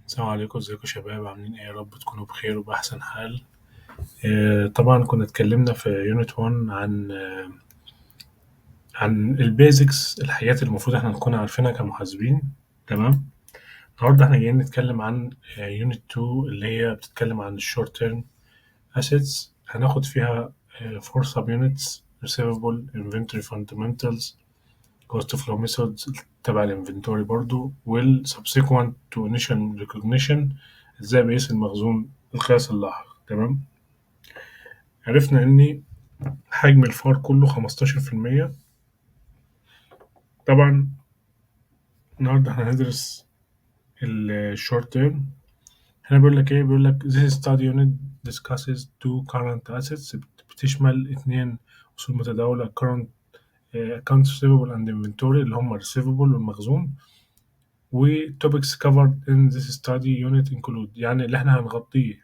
السلام عليكم، ازيكم يا شباب؟ عاملين ايه؟ يا رب تكونوا بخير وبأحسن حال. طبعا كنا اتكلمنا في يونت 1 عن البيزكس، الحاجات اللي المفروض احنا نكون عارفينها كمحاسبين. تمام. النهارده احنا جايين نتكلم عن يونت 2 اللي هي بتتكلم عن الشورت تيرم اسيتس. هناخد فيها 4 سب يونتس: ريسيفبل، انفنتوري فاندمنتالز، كوست فلو ميثودز تبع الانفنتوري برضو، والسبسيكوينت تو انيشال ريكوجنيشن، ازاي بيقيس المخزون القياس اللاحق. تمام. عرفنا ان حجم الفار كله 15%. طبعا النهارده هندرس الشورت تيرم. هنا بيقول لك ايه؟ بيقول لك this study unit discusses two current assets، بتشمل اتنين اصول متداولة: current account receivable and inventory اللي هم receivable والمخزون. و topics covered in this study unit include، يعني اللي احنا هنغطيه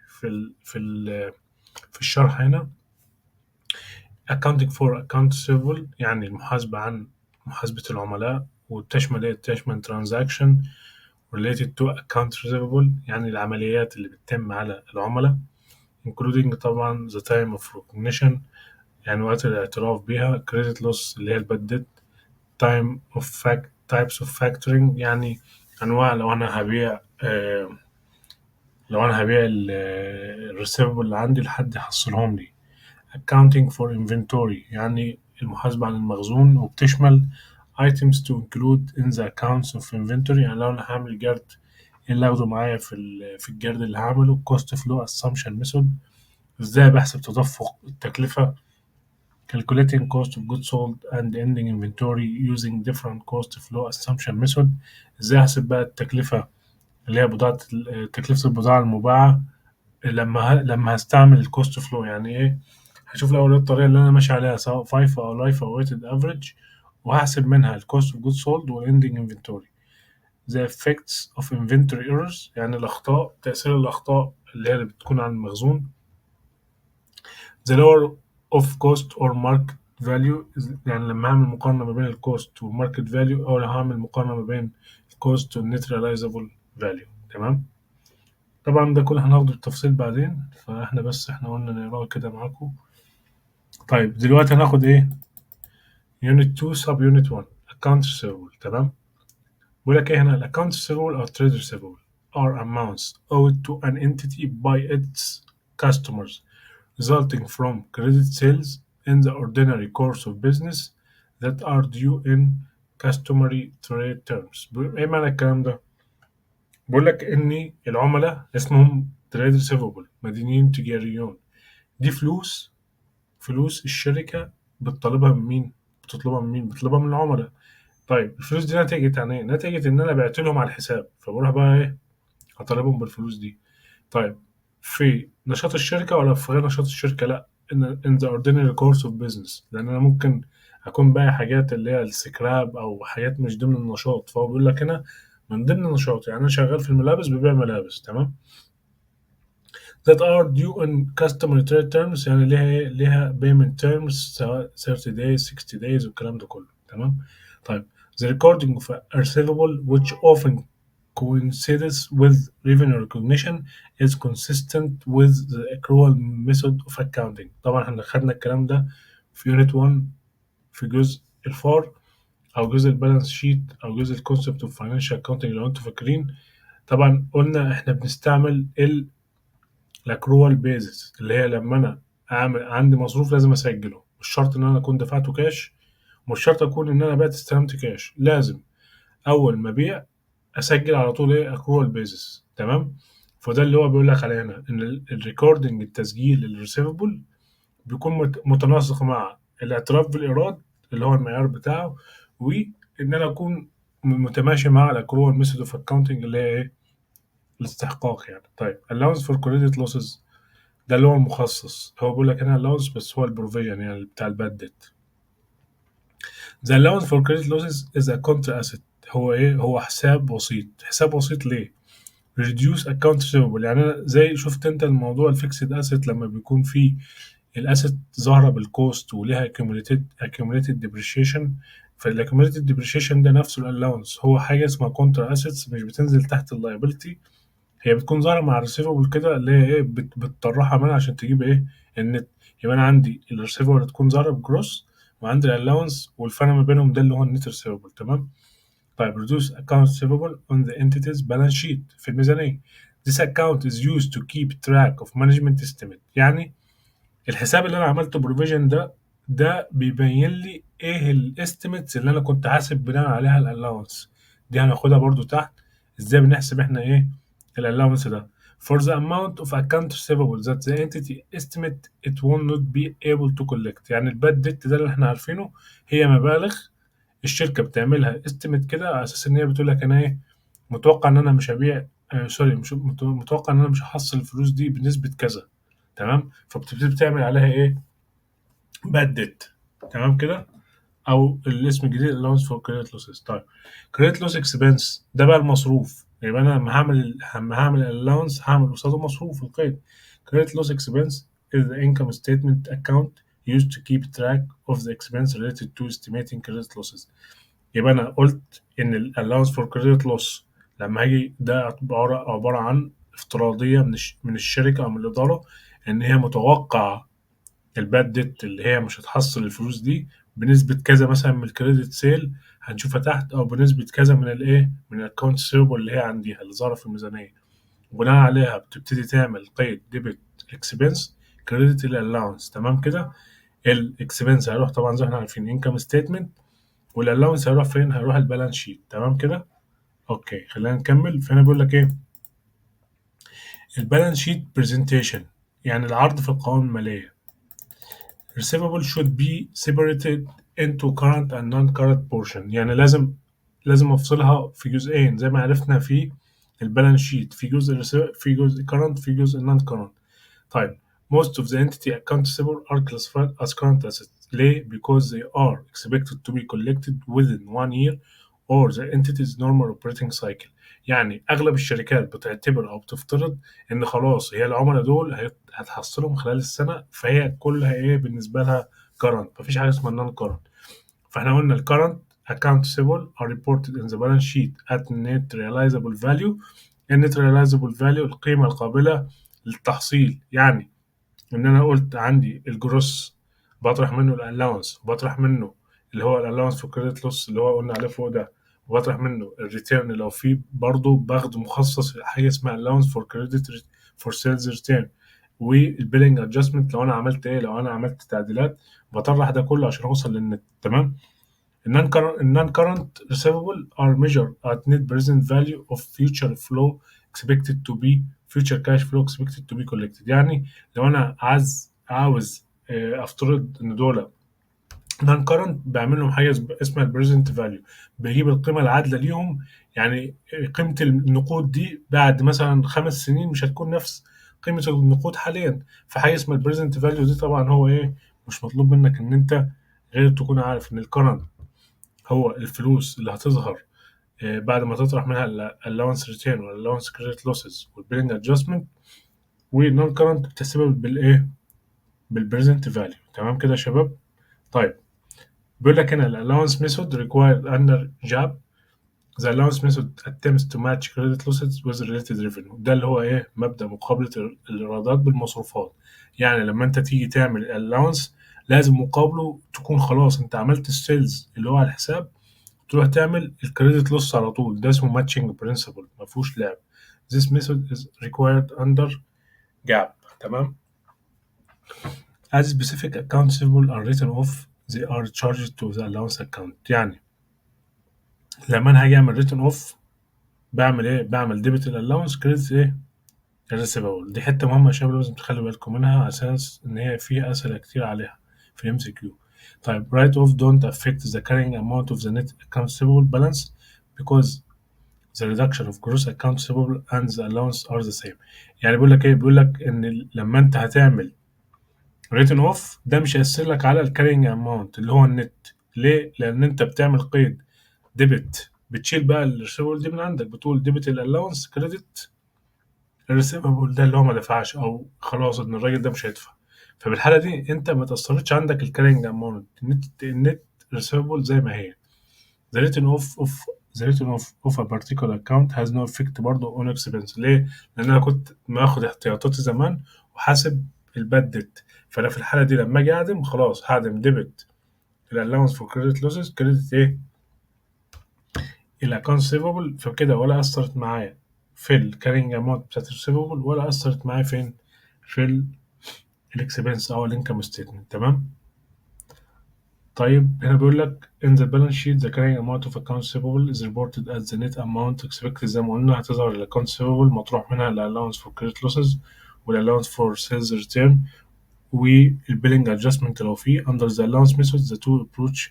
في الشرح هنا: accounting for account receivable، يعني المحاسبة عن محاسبة العملاء، وتشمل ايه؟ تشمل transaction related to account receivable، يعني العمليات اللي بتتم على العملاء، including طبعا the time of recognition، يعني وقت الاعتراف بها. credit loss اللي هي الباد ديت. time of types of factoring، يعني أنواع لو أنا هبيع الريسيفبل اللي عندي لحد يحصلهم لي. accounting for inventory، يعني المحاسبة عن المخزون، وبتشمل items to include in the accounts of inventory، يعني لو أنا هعمل جرد إيه اللي أخده معايا في الجرد اللي هعمله. cost flow assumption method، إزاي بحسب تدفق التكلفة. calculating cost of goods sold and ending inventory using different cost flow assumption method، إزاي أحسب بقى التكلفة اللي هي تكلفة البضاعة المباعة لما هستعمل الكوست فلو. يعني ايه؟ هشوف الاول إيه الطريقه اللي انا ماشي عليها، سواء فايفا او لايفا او ويتد افريج، وهحسب منها الكوست اوف جود سولد والاندنج انفنتوري. the effects of inventory errors، يعني الاخطاء، تاثير الاخطاء اللي بتكون على المخزون. the lower of cost or market value، يعني لما هعمل مقارنه ما بين الكوست والماركت فاليو، او لو هعمل مقارنه ما بين الكوست والنت ريلايزابل فاليو. تمام. طبعا ده كله هناخده بالتفصيل بعدين، احنا قلنا نقراه كده معاكم. طيب دلوقتي هناخد ايه؟ يونت 2 سب يونت 1 account receivable. تمام. بيقول لك ايه هنا؟ ال account receivable or trade receivable are amounts owed to an entity by its customers resulting from credit sales in the ordinary course of business that are due in customary trade terms. ايه معنى الكلام ده؟ بيقول لك ان العملاء اسمهم trade receivable، مدينين تجاريون. دي فلوس الشركة بتطلبها من مين؟ بتطلبها من العملاء. طيب الفلوس دي نتيجة عن ايه؟ نتيجة ان انا بعت لهم على الحساب، فبروح بقى ايه؟ هطالبهم بالفلوس دي. طيب في نشاط الشركة ولا في غير نشاط الشركة؟ لا، in the ordinary course of business، لان انا ممكن اكون بايع حاجات اللي هي السكراب او حاجات مش ضمن النشاط، فهو بيقول لك هنا من ضمن النشاط. يعني انا شغال في الملابس، ببيع ملابس. تمام. that are due in customary trade terms، يعني ليها payment terms، سواء 30 days 60 days والكلام ده كله. تمام. طيب the recording of a receivable which often coincides with revenue recognition is consistent with the accrual method of accounting. طبعا احنا خدنا الكلام ده في يونت 1 في جزء الفار، او جزء البالانس شيت، او جزء الكونسبت اوف فاينانشال اكاونتنج لو انتوا فاكرين. طبعا قلنا احنا بنستعمل الاكروال بيزس، اللي هي لما انا عندي مصروف لازم اسجله. مش شرط ان انا اكون دفعته كاش، مش شرط اكون ان انا بعت استلمت كاش، لازم اول ما ابيع اسجل على طول ايه؟ اكروال بيزس. تمام. فده اللي هو بيقول لك عليه هنا، ان الريكوردنج، التسجيل الريسيفبل، بيكون متناسق مع الاعتراف بالايراد اللي هو المعيار بتاعه، وان انا اكون متماشي مع الاكروال ميثود اوف اكاونتنج اللي هي ايه؟ الاستحقاق يعني. طيب allowance for credit losses، ده اللي هو المخصص. هو بيقول لك هنا allowance، بس هو البروفيجن يعني بتاع الباد ديت. The allowance for credit losses is a contra asset. هو ايه؟ هو حساب وسيط. حساب وسيط ليه؟ reduce account receivable، يعني انا زي شفت انت الموضوع الفيكسد اسيت لما بيكون فيه الاسيت ظاهره بالكوست وليها accumulated depreciation. فالاكيوميليتد depreciation ده نفسه الالاونس، هو حاجه اسمها كونترا اسيتس، مش بتنزل تحت اللايبيلتي، هي بتكون ظاهرة مع الريسيفبل كده اللي هي ايه بتطرحها منها عشان تجيب ايه النت. يبقى انا عندي الريسيفبل تكون ظاهرة بجروس، وعندي الالاونس والفرق ما بينهم ده اللي هو النت ريسيفبل. تمام. طيب reduce account receivable on the entity's balance sheet في الميزانية. This account is used to keep track of management estimate. يعني الحساب اللي انا عملته بروفيجن ده بيبين لي ايه الاستيميتس اللي انا كنت حاسب بناء عليها الالاونس. دي هناخدها برضو تحت، ازاي بنحسب احنا ايه الالاونس ده. For the amount of account receivable that the entity estimate it will not be able to collect. يعني الباد ديت ده اللي احنا عارفينه هي مبالغ الشركة بتعملها استيميت كده على اساس ان هي بتقول لك انا ايه متوقع ان انا مش هبيع، سوري، مش متوقع ان انا مش هحصل الفلوس دي بنسبة كذا. تمام. فبتبتدي تعمل عليها ايه باد ديت. تمام كده. او الاسم الجديد allowance for credit losses. طيب credit loss expense ده بقى المصروف. يبقى انا لما هعمل allowance هعمل قصاده مصروف القيد. credit loss expense is the income statement account used to keep track of the expense related to estimating credit losses. يبقى انا قلت ان ال allowance for credit loss لما هاجي ده عبارة عن افتراضية من الشركة او من الإدارة ان هي متوقعة الباد ديت اللي هي مش هتحصل الفلوس دي بنسبة كذا مثلا من الكريدت سيل هنشوفها تحت، او بنسبة كذا من الايه من الاكونت سيربل اللي هي عندها اللي ظاهرة في الميزانية. وبناء عليها بتبتدي تعمل قيد ديبت اكسبنس كريدت الالاونس. تمام كده. الاكسبنس هيروح طبعا زي ما احنا عارفين انكم ستيتمنت، والالاونس هيروح فين؟ هيروح البالانس شيت. تمام كده. اوكي خلينا نكمل. فهنا بيقول لك ايه البالانس شيت برزنتيشن، يعني العرض في القوائم المالية. receivable should be separated into current and non-current portion. يعني لازم افصلها في جزئين زي ما عرفنا في البالانس شيت، في جزء current في جزء non current. طيب most of the entity accounts receivable are classified as current assets. ليه؟ because they are expected to be collected within 1 year or the entity's normal operating cycle. يعني اغلب الشركات بتعتبر او بتفترض ان خلاص هي العملاء دول هتحصلهم خلال السنه، فهي كلها ايه بالنسبه لها current، مفيش حاجه اسمها non current. فاحنا قلنا ال current account receivable are reported in the balance sheet at net realizable value. ال net realizable value القيمه القابله للتحصيل. يعني ان انا قلت عندي الجروس بطرح منه الالاونس، وبطرح منه اللي هو الالاونس في كريدت لوس اللي هو قلنا عليه فوق ده، وبطرح منه الريتيرن لو في برضه باخد مخصص حاجه اسمها الالاونس فور كريدت فور سيلز ريتيرن، والبيلنج ادجستمنت لو انا عملت ايه، لو انا عملت تعديلات بطرح ده كله عشان اوصل للنت. تمام. النون كارنت receivable are measured at net present value of future flow expected to be future cash flow expected to be collected. يعني لو انا عاوز افترض ان دول نون كارنت بعمل لهم حاجه اسمها البريزنت فاليو، بجيب القيمه العادله ليهم. يعني قيمه النقود دي بعد مثلا 5 سنين مش هتكون نفس قيمه النقود حاليا. فحاجه اسمها البريزنت فاليو دي طبعا هو ايه مش مطلوب منك ان انت غير تكون عارف ان الكرنت هو الفلوس اللي هتظهر بعد ما تطرح منها allowance return وال allowance credit losses والبيلنج adjustment. والنون كرنت بتحسبها بالايه بالبريزنت فاليو. تمام كده يا شباب. طيب بيقول لك هنا ال allowance method required under JAP. The allowance method attempts to match credit losses with related revenue. ده اللي هو ايه مبدأ مقابلة الإيرادات بالمصروفات. يعني لما انت تيجي تعمل allowance لازم مقابله تكون خلاص انت عملت السيلز اللي هو على الحساب، تروح تعمل الكريدت لوس على طول. ده اسمه ماتشنج برنسبل، ما فيهوش لعب. This method is required under GAAP. تمام. As specific accounts receivable are written off they are charged to the allowance account. يعني لما انا هاجي اعمل written off بعمل ايه؟ بعمل ديبت الالاونس كريدت ايه الريسيفبل. دي حته مهمه يا شباب لازم تخلي بالكم منها على اساس ان هي فيها اسئله كتير عليها في ام سي كيو. طيب write off don't affect the carrying amount of the net account receivable balance because the reduction of gross account receivable and the allowance are the same. يعني بيقول لك ايه؟ بيقول لك ان لما انت هتعمل written off ده مش هيأثر لك على الكارينج اماونت اللي هو النت. ليه؟ لان انت بتعمل قيد ديبت، بتشيل بقى الريسيفبل دي من عندك، بتقول ديبت الالاونس كريدت الريسيفبل ده اللي هو ما دفعش او خلاص ان الراجل ده مش هيدفع. فبالحاله دي انت ما تاثرتش عندك الكارينج اماونت النت ريسيفبل زي ما هي. The written off of the return of a particular account has no effect برضه on expense. ليه؟ لأن أنا كنت باخد احتياطاتي زمان وحاسب الباد ديت، فأنا في الحالة دي لما أجي أعدم خلاص هعدم ديبت الallowance for credit losses كريدت إيه؟ الأكونت receivable، فكده ولا أثرت معايا في الكارينج أماونت بتاعت الريسيفبل ولا أثرت معايا فين؟ في الإكسبنس أو الإنكم ستيتمنت. تمام؟ طيب هنا بيقول لك in the balance sheet the carrying amount of accounts receivable is reported as the net amount expected. زي ما قلنا هتظهر ال accounts receivable مطروح منها ال allowance for credit losses وال allowance for sales return وال billing adjustment لو فيه. Under the allowance method the two approach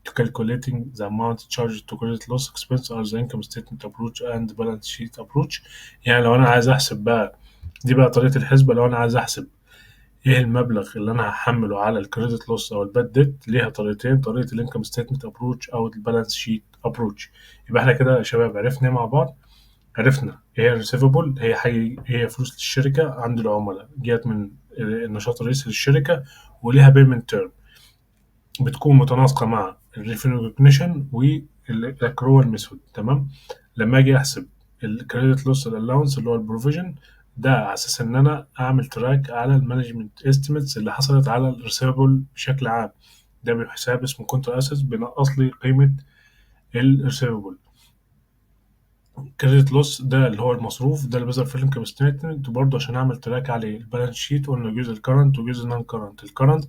to calculating the amount charged to credit loss expense are the income statement approach and balance sheet approach. يعني لو أنا عايز أحسب بقى، دي بقى طريقة الحسبة، لو أنا عايز أحسب ايه المبلغ اللي انا هحمله على الكريدت لوس او الباد ديت، ليها طريقتين، طريقه الانكم ستيتمنت ابروتش او البالانس شيت ابروتش. يبقى احنا كده يا شباب عرفنا مع بعض، عرفنا ايه هي الريسيفبل، هي فلوس الشركه عند العملاء جت من النشاط الرئيسي للشركه، وليها بيمنت تيرم بتكون متناسقه مع الريفينيو ريكognition والاكرول ميثود. تمام؟ لما اجي احسب الكريدت لوس الالاونس اللي هو البروفيجن، ده على اساس ان انا اعمل تراك على المانجمنت استيميتس اللي حصلت على الريسيفبل بشكل عام. ده بحساب اسمه كونتر اسيس بينقص لي قيمه الريسيفبل. كريدت لوس ده اللي هو المصروف، ده اللي بيظهر في الانكم ستيتمنت، وبرضه عشان اعمل تراك عليه البالانس شيت قلنا جزء الكرنت وجزء النون كرنت. الكرنت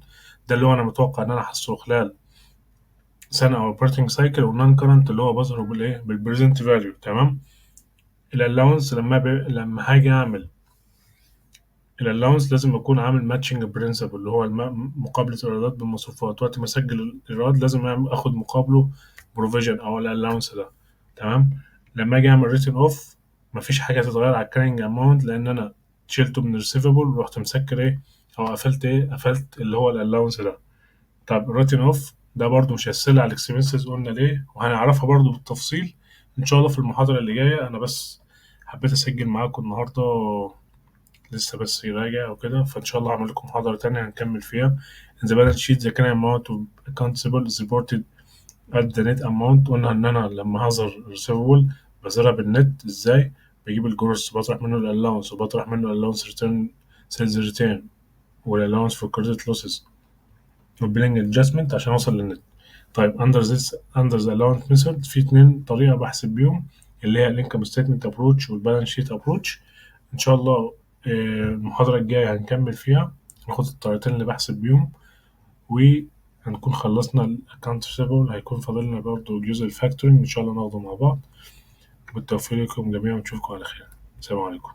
ده اللي هو انا متوقع ان انا احصله خلال سنه او اوبريتنج سايكل، والنون كرنت اللي هو بظهره بالايه بالبريزنت فاليو. تمام؟ الالاونس لما هاجي اعمل الالاونس لازم اكون عامل ماتشنج برنسبل اللي هو مقابله الايرادات بالمصروفات. وقت ما اسجل الايراد لازم اخد مقابله بروفيجن او الالاونس ده. تمام؟ لما اجي اعمل ريتن اوف مفيش حاجه تتغير على الكارينج اماونت لان انا شلته من الريسيفبل ورحت مسكر ايه او قفلت قفلت اللي هو الالاونس ده. طب الريتن اوف ده برضو مش هيسهل على الاكسبنسز، قلنا ليه وهنعرفها برضو بالتفصيل ان شاء الله في المحاضره اللي جايه. انا بس حبيت اسجل معاكم النهارده لسه بس يراجع وكده، فإن شاء الله هعمل لكم محاضرة تانية هنكمل فيها. In the balance sheet the current amount of accounts receivable is reported at the net amount. قلنا إن أنا لما هظهر receivable بظهرها بالنت إزاي؟ بجيب الجروس بطرح منه الألاونس وبطرح منه الألاونس return sales return والألاونس for credit losses والبيلينج adjustment عشان أوصل للنت. طيب under the allowance method في اتنين طريقة بحسب بيهم اللي هي الانكم ستيتمنت ابروتش والبالانس شيت ابروتش. ان شاء الله المحاضرة الجاية هنكمل فيها ناخد الطريقتين اللي بحسب بيهم، وهنكون خلصنا الاكونت ريسيفبل. هيكون فاضلنا برضو جزء الفاكتورنج ان شاء الله ناخده مع بعض. بالتوفيق لكم جميعا ونشوفكم على خير. السلام عليكم.